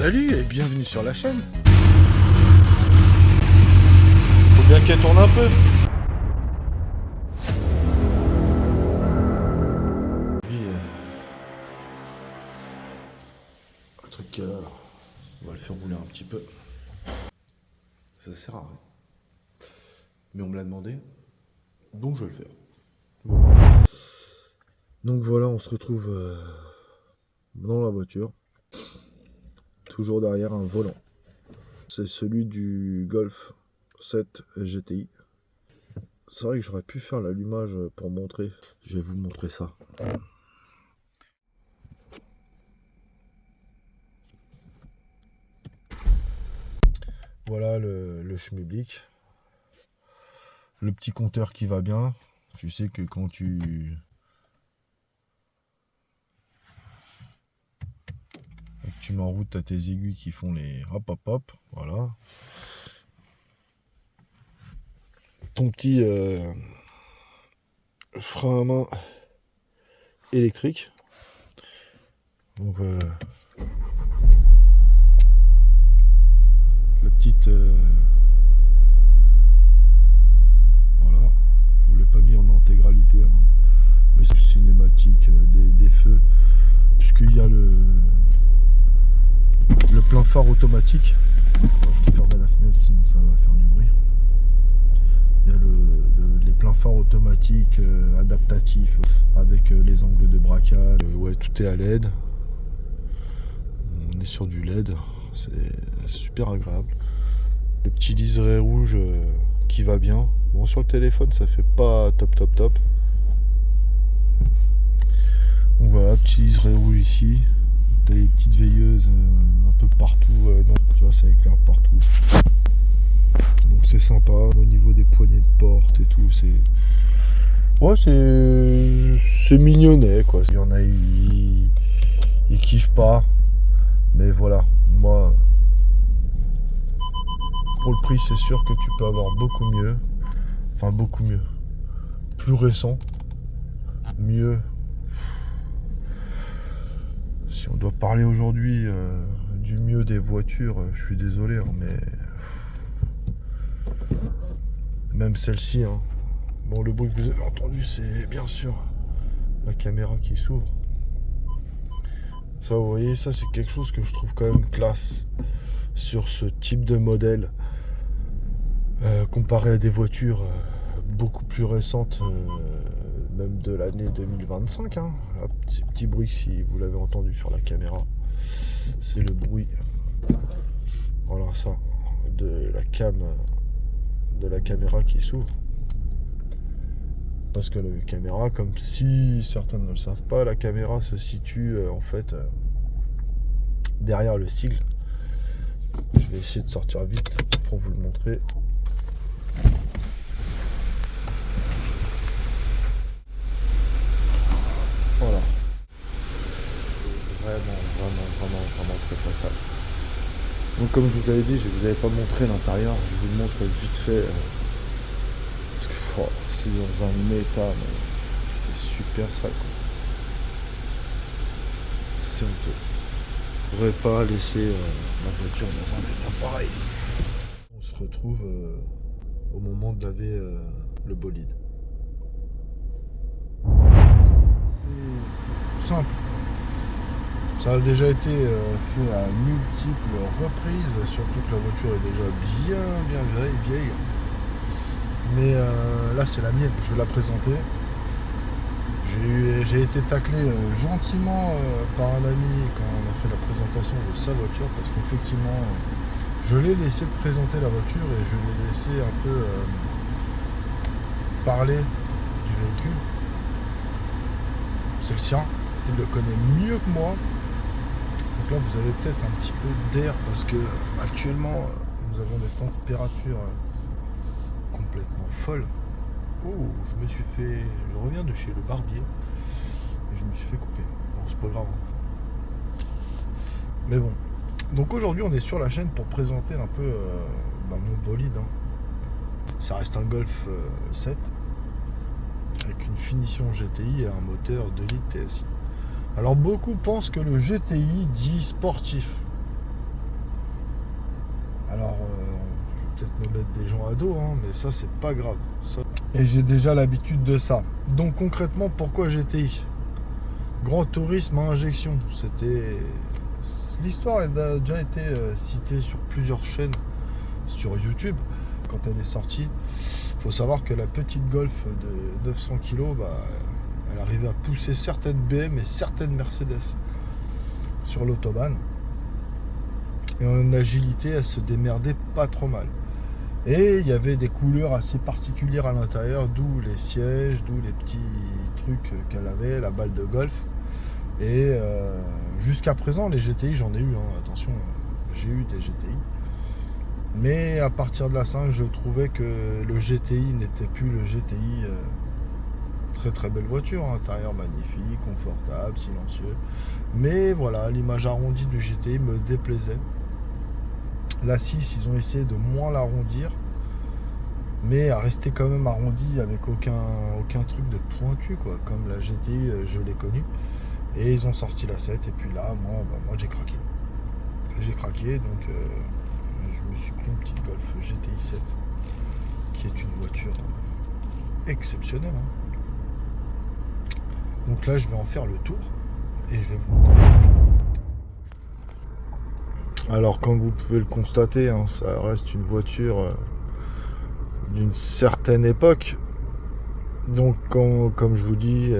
Salut et bienvenue sur la chaîne. Faut bien qu'elle tourne un peu. Oui, le truc qu'il y a là, on va le faire rouler un petit peu. Ça sert à rien. Mais on me l'a demandé, donc je vais le faire. Voilà. Donc voilà, on se retrouve dans la voiture. Toujours derrière un volant. C'est celui du Golf 7 GTI. C'est vrai que j'aurais pu faire l'allumage pour montrer. Je vais vous montrer ça. Voilà le schmilblick. Le petit compteur qui va bien. Tu sais que quand tu mets en route, tu as tes aiguilles qui font les hop hop hop. Voilà. Ton petit frein à main électrique. Donc la petite voilà. Je vous l'ai pas mis en intégralité, hein. Mais c'est cinématique des feux. Puisqu'il y a le plein phare automatique. Je vais fermer la fenêtre sinon ça va faire du bruit. Il y a les pleins phares automatiques adaptatifs avec les angles de braquage. Ouais, tout est à LED. On est sur du LED. C'est super agréable. Le petit liseré rouge qui va bien. Bon, sur le téléphone, ça fait pas top top top. Donc voilà, petit liseré rouge ici. T'as les petites veilleuses un peu partout. Non, tu vois, ça éclaire partout. Donc c'est sympa au niveau des poignées de porte et tout. Ouais, c'est mignonnet quoi. Il y en a ils kiffent pas. Mais voilà, moi pour le prix c'est sûr que tu peux avoir beaucoup mieux. Enfin beaucoup mieux. Plus récent. Mieux. Si on doit parler aujourd'hui du mieux des voitures, je suis désolé, hein, mais même celle-ci, hein. Bon, le bruit que vous avez entendu, c'est bien sûr la caméra qui s'ouvre. Ça, vous voyez, ça c'est quelque chose que je trouve quand même classe sur ce type de modèle comparé à des voitures beaucoup plus récentes, même de l'année 2025, hein. Là, petit bruit, si vous l'avez entendu sur la caméra, c'est le bruit, voilà ça, de la caméra qui s'ouvre. Parce que la caméra, comme si certains ne le savent pas, la caméra se situe en fait derrière le sigle. Je vais essayer de sortir vite pour vous le montrer. Voilà. Vraiment très sale. Donc comme je vous avais dit, je vous avais pas montré l'intérieur, je vous le montre vite fait. Parce que c'est dans un état, mais c'est super sale quoi. C'est honteux. Je ne devrais pas laisser ma voiture dans un état pareil. On se retrouve au moment de laver le bolide. C'est simple. Ça a déjà été fait à multiples reprises, surtout que la voiture est déjà bien vieille. Mais là c'est la mienne, je vais la présenter. J'ai été taclé gentiment par un ami quand on a fait la présentation de sa voiture, parce qu'effectivement je l'ai laissé présenter la voiture et je l'ai laissé un peu parler du véhicule. C'est le sien, il le connaît mieux que moi. Donc là vous avez peut-être un petit peu d'air parce que actuellement nous avons des températures complètement folles. Oh, je reviens de chez le barbier et je me suis fait couper. Bon, c'est pas grave. Mais bon. Donc aujourd'hui, on est sur la chaîne pour présenter un peu mon bolide, hein. Ça reste un Golf 7 avec une finition GTI et un moteur 2 litres TSI. Alors beaucoup pensent que le GTI dit sportif. peut-être me mettre des gens à dos, hein, mais ça c'est pas grave. Et j'ai déjà l'habitude de ça. Donc concrètement, pourquoi GTI? Grand Tourisme à injection. L'histoire a déjà été citée sur plusieurs chaînes sur YouTube quand elle est sortie. Il faut savoir que la petite Golf de 900 kg, elle arrivait à pousser certaines BM et certaines Mercedes sur l'autobahn. Et en agilité, elle se démerdait pas trop mal. Et il y avait des couleurs assez particulières à l'intérieur, d'où les sièges, d'où les petits trucs qu'elle avait, la balle de golf. Et jusqu'à présent, les GTI, j'en ai eu, hein, attention, j'ai eu des GTI. Mais à partir de la 5, je trouvais que le GTI n'était plus le GTI. Très très belle voiture, hein, intérieur magnifique, confortable, silencieux. Mais voilà, l'image arrondie du GTI me déplaisait. La 6, ils ont essayé de moins l'arrondir, mais à rester quand même arrondi avec aucun truc de pointu, quoi, comme la GTI, je l'ai connue. Et ils ont sorti la 7, et puis là, moi j'ai craqué. J'ai craqué, donc je me suis pris une petite Golf GTI 7, qui est une voiture exceptionnelle. Hein. Donc là, je vais en faire le tour, et je vais vous montrer. Alors, comme vous pouvez le constater, hein, ça reste une voiture d'une certaine époque. Donc, comme je vous dis,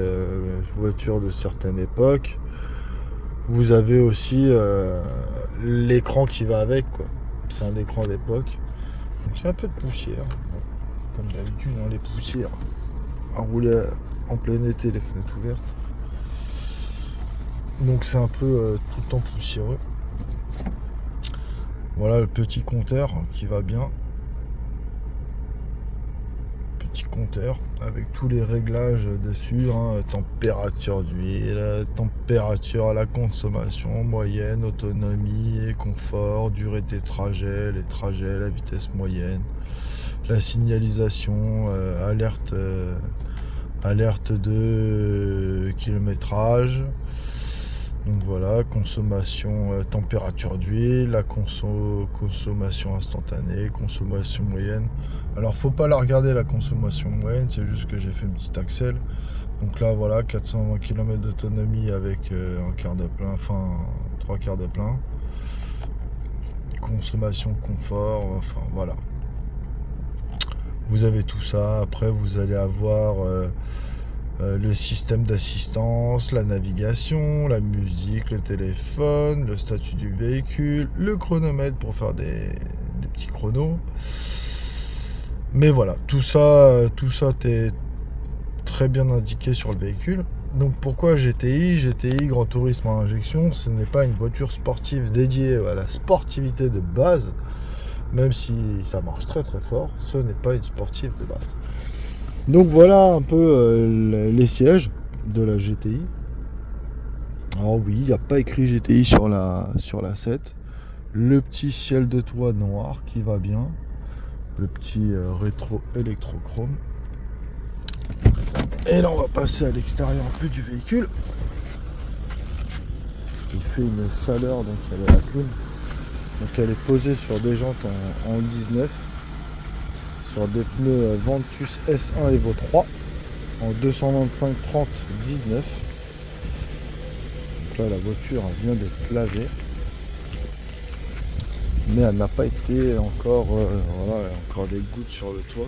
voiture de certaine époque. Vous avez aussi l'écran qui va avec, quoi. C'est un écran d'époque. Donc, il y a un peu de poussière. Comme d'habitude, hein, les poussières à rouler en plein été, les fenêtres ouvertes. Donc, c'est un peu tout le temps poussiéreux. Voilà le petit compteur qui va bien. Petit compteur avec tous les réglages dessus, hein, température d'huile, température à la consommation moyenne, autonomie et confort, durée des trajets, les trajets, la vitesse moyenne, la signalisation, alerte de kilométrage. Donc voilà, consommation, température d'huile, la consommation instantanée, consommation moyenne. Alors faut pas la regarder la consommation moyenne, c'est juste que j'ai fait une petite accel. Donc là voilà, 420 km d'autonomie avec un quart de plein, enfin 3 quarts de plein. Consommation confort, enfin voilà. Vous avez tout ça, après vous allez avoir le système d'assistance, la navigation, la musique, le téléphone, le statut du véhicule, le chronomètre pour faire des petits chronos. Mais voilà, tout ça est très bien indiqué sur le véhicule. Donc pourquoi GTI? GTI, Grand Tourisme à injection, ce n'est pas une voiture sportive dédiée à la sportivité de base, même si ça marche très très fort, ce n'est pas une sportive de base. Donc voilà un peu les sièges de la GTI. Alors oui, il n'y a pas écrit GTI sur la 7. Le petit ciel de toit noir qui va bien. Le petit rétro électrochrome. Et là on va passer à l'extérieur un peu du véhicule. Il fait une chaleur, donc il y a la clim. Donc elle est posée sur des jantes en 19. Sur des pneus Ventus S1 Evo 3 en 225 30 19. Donc là la voiture vient d'être lavée, mais elle n'a pas été encore voilà, encore des gouttes sur le toit,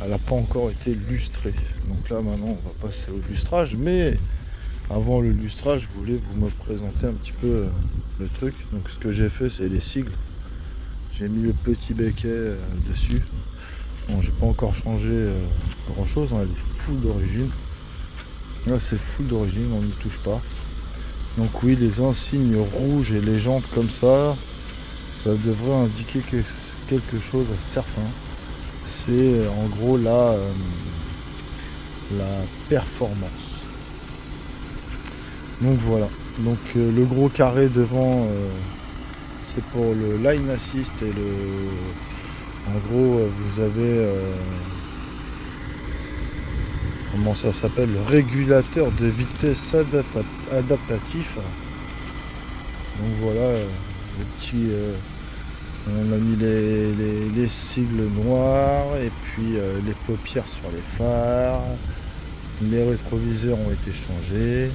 elle n'a pas encore été lustrée. Donc là maintenant on va passer au lustrage, mais avant le lustrage je voulais vous me présenter un petit peu le truc. Donc ce que j'ai fait, c'est les sigles, j'ai mis le petit béquet dessus. Bon, j'ai pas encore changé grand chose, hein, elle est full d'origine. Là c'est full d'origine, on n'y touche pas. Donc oui, les insignes rouges et les jantes comme ça devrait indiquer quelque chose à certains. C'est en gros la performance. Donc voilà. Donc le gros carré devant, c'est pour le line assist et en gros, vous avez comment ça s'appelle, le régulateur de vitesse adaptatif. Donc voilà, On a mis les sigles noirs et puis les paupières sur les phares. Les rétroviseurs ont été changés.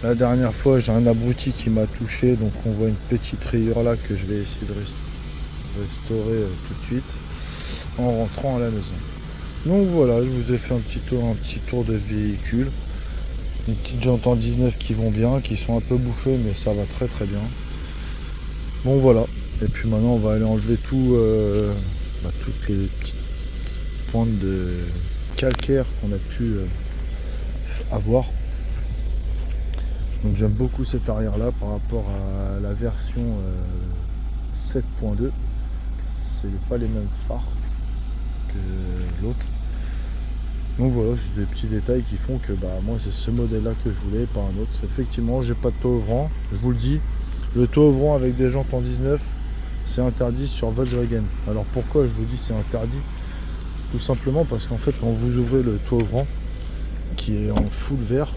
La dernière fois, j'ai un abruti qui m'a touché, donc on voit une petite rayure là que je vais essayer de restaurer tout de suite en rentrant à la maison. Donc voilà, je vous ai fait un petit tour de véhicule. Une petite jante en 19 qui vont bien, qui sont un peu bouffées, mais ça va très très bien. Bon voilà, et puis maintenant on va aller enlever toutes les petites pointes de calcaire qu'on a pu avoir. Donc j'aime beaucoup cet arrière là par rapport à la version 7.2. C'est pas les mêmes phares que l'autre. Donc voilà, c'est des petits détails qui font que moi c'est ce modèle là que je voulais, pas un autre. Effectivement, j'ai pas de toit ouvrant, je vous le dis. Le toit ouvrant avec des jantes en 19, c'est interdit sur Volkswagen. Alors pourquoi je vous dis c'est interdit? Tout simplement parce qu'en fait quand vous ouvrez le toit ouvrant qui est en full vert,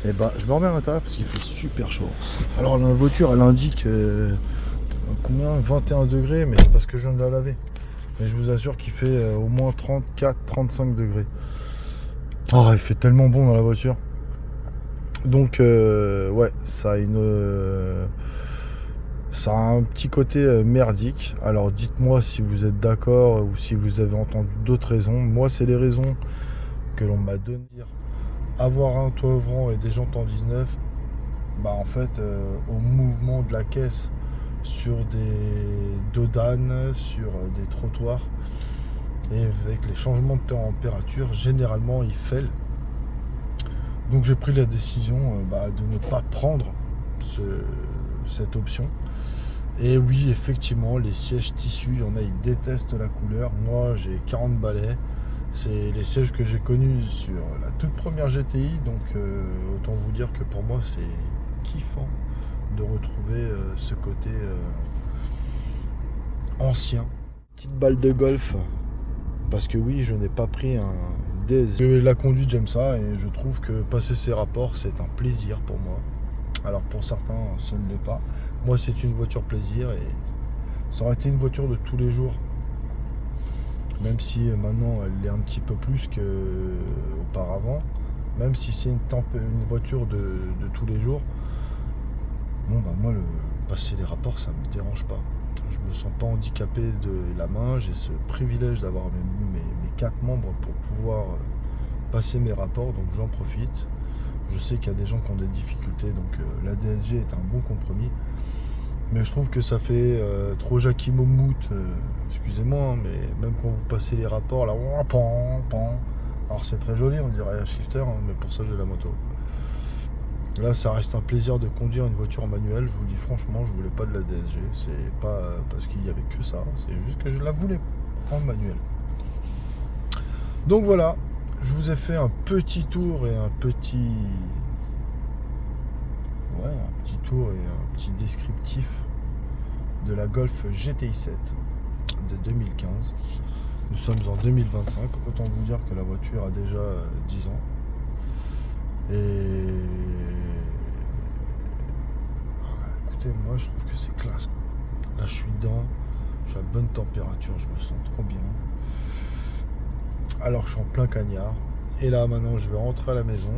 et je me remets à l'intérieur parce qu'il fait super chaud. Alors la voiture elle indique combien 21 degrés, mais c'est parce que je viens de la laver. Mais je vous assure qu'il fait au moins 34-35 degrés. Oh, il fait tellement bon dans la voiture. Donc ouais, ça a un petit côté merdique. Alors dites-moi si vous êtes d'accord ou si vous avez entendu d'autres raisons. Moi c'est les raisons que l'on m'a donné. Avoir un toit ouvrant et des jantes en 19, en fait au mouvement de la caisse sur des dodanes, sur des trottoirs, et avec les changements de température, généralement il fêle. Donc j'ai pris la décision de ne pas prendre cette option. Et oui, effectivement, les sièges tissus, il y en a, ils détestent la couleur. Moi, j'ai 40 balais. C'est les sièges que j'ai connus sur la toute première GTI. Donc, autant vous dire que pour moi, c'est kiffant de retrouver ce côté ancien. Petite balle de golf. Parce que oui, je n'ai pas pris un DS. La conduite, j'aime ça. Et je trouve que passer ces rapports, c'est un plaisir pour moi. Alors pour certains, ce ne l'est pas. Moi, c'est une voiture plaisir et ça aurait été une voiture de tous les jours. Même si maintenant, elle est un petit peu plus qu'auparavant. Même si c'est une voiture de tous les jours. Bon, moi, passer les rapports, ça ne me dérange pas. Je me sens pas handicapé de la main. J'ai ce privilège d'avoir mes 4 membres pour pouvoir passer mes rapports. Donc j'en profite. Je sais qu'il y a des gens qui ont des difficultés, donc la DSG est un bon compromis. Mais je trouve que ça fait trop Jackie Momout, excusez-moi, mais même quand vous passez les rapports, là, alors c'est très joli, on dirait un shifter, mais pour ça j'ai la moto. Là, ça reste un plaisir de conduire une voiture en manuel, je vous le dis franchement, je voulais pas de la DSG, c'est pas parce qu'il y avait que ça, c'est juste que je la voulais en manuel. Donc voilà. Je vous ai fait un petit tour et un petit descriptif de la Golf GTI 7 de 2015. Nous sommes en 2025, autant vous dire que la voiture a déjà 10 ans. Et écoutez, moi je trouve que c'est classe. Là je suis dedans, je suis à bonne température, je me sens trop bien. Alors je suis en plein cagnard. Et là maintenant je vais rentrer à la maison,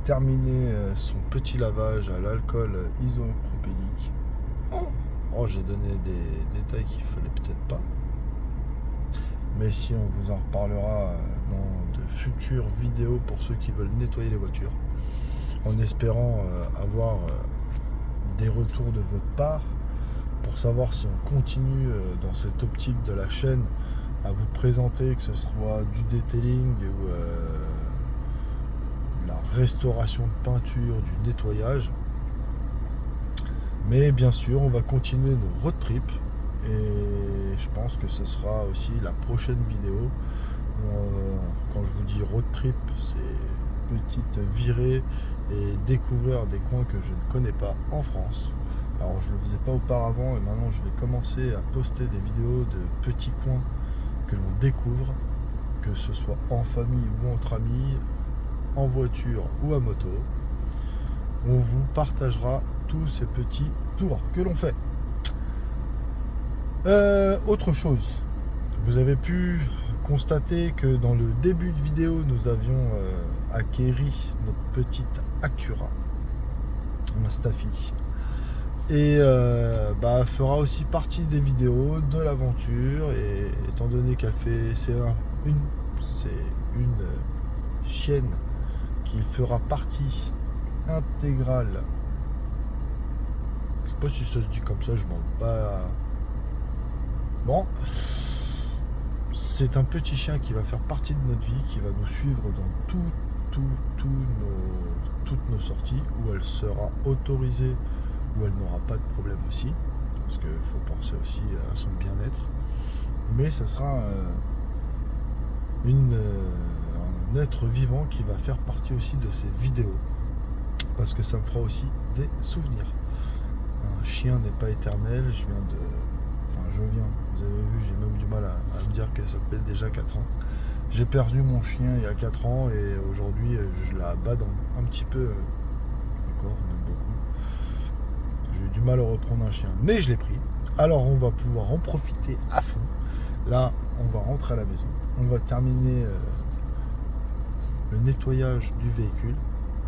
terminer son petit lavage à l'alcool isopropylique. Oh, j'ai donné des détails qu'il fallait peut-être pas. Mais si, on vous en reparlera dans de futures vidéos pour ceux qui veulent nettoyer les voitures. En espérant avoir des retours de votre part pour savoir si on continue dans cette optique de la chaîne à vous présenter, que ce soit du detailing ou la restauration de peinture, du nettoyage. Mais bien sûr, on va continuer nos road trips et je pense que ce sera aussi la prochaine vidéo. Quand je vous dis road trip, c'est petite virée et découvrir des coins que je ne connais pas en France. Alors je ne le faisais pas auparavant et maintenant je vais commencer à poster des vidéos de petits coins que l'on découvre, que ce soit en famille ou entre amis, en voiture ou à moto. On vous partagera tous ces petits tours que l'on fait. Autre chose, vous avez pu constater que dans le début de vidéo, nous avions acquéri notre petite Acura, un Staffy. Et fera aussi partie des vidéos de l'aventure. Et étant donné qu'elle fait, c'est une chienne qui fera partie intégrale. Je sais pas si ça se dit comme ça, je m'en bats. Bon, c'est un petit chien qui va faire partie de notre vie, qui va nous suivre dans toutes nos sorties, où elle sera autorisée, où elle n'aura pas de problème aussi, parce qu'il faut penser aussi à son bien-être. Mais ça sera un être vivant qui va faire partie aussi de ces vidéos, parce que ça me fera aussi des souvenirs. Un chien n'est pas éternel, vous avez vu, j'ai même du mal à me dire qu'elle s'appelle déjà 4 ans. J'ai perdu mon chien il y a 4 ans et aujourd'hui je la bade un petit peu, encore, même beaucoup. J'ai eu du mal à reprendre un chien, mais je l'ai pris. Alors on va pouvoir en profiter à fond. Là, on va rentrer à la maison. On va terminer le nettoyage du véhicule.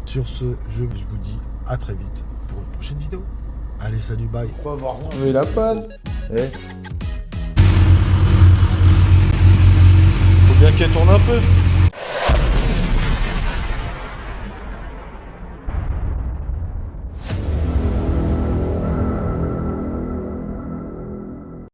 Sur ce, je vous dis à très vite pour une prochaine vidéo. Allez, salut, bye. On va avoir retrouvé la panne. Eh, Faut bien qu'elle tourne un peu.